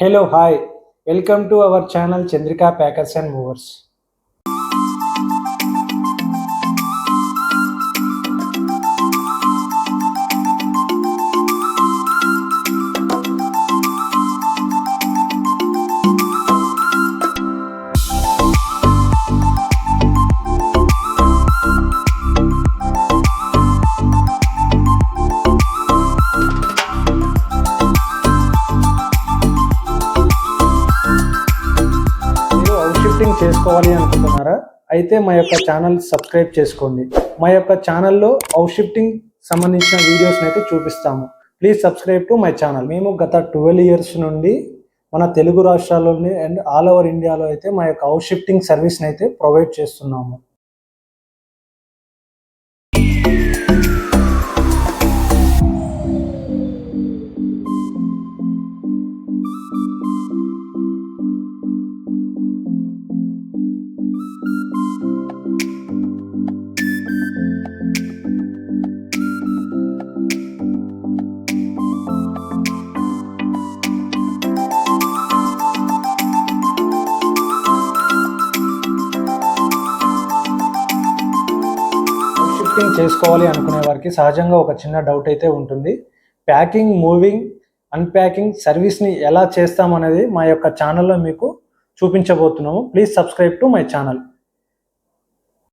Hello, hi. Welcome to our channel Chandrika Packers and Movers. Shifting చేసుకోవాలి అనుకుంటున్నారా? అయితే మా యొక్క ఛానల్ సబ్స్క్రైబ్ చేసుకోండి. మా యొక్క ఛానల్లో హౌస్ షిఫ్టింగ్ సంబంధించిన వీడియోస్ని అయితే చూపిస్తాము. Please subscribe to my channel. మేము గత 12 ఇయర్స్ నుండి మన తెలుగు రాష్ట్రాల్లోని అండ్ ఆల్ ఓవర్ ఇండియాలో అయితే మా యొక్క హౌస్ షిఫ్టింగ్ సర్వీస్ని అయితే ప్రొవైడ్ చేస్తున్నాము. షిఫ్టింగ్ చేసుకోవాలి అనుకునే వారికి సహజంగా ఒక చిన్న డౌట్ అయితే ఉంటుంది. ప్యాకింగ్, మూవింగ్, అన్ప్యాకింగ్ సర్వీస్ని ఎలా చేస్తామనేది మా యొక్క ఛానల్లో మీకు చూపించబోతున్నాము. Please subscribe to my channel.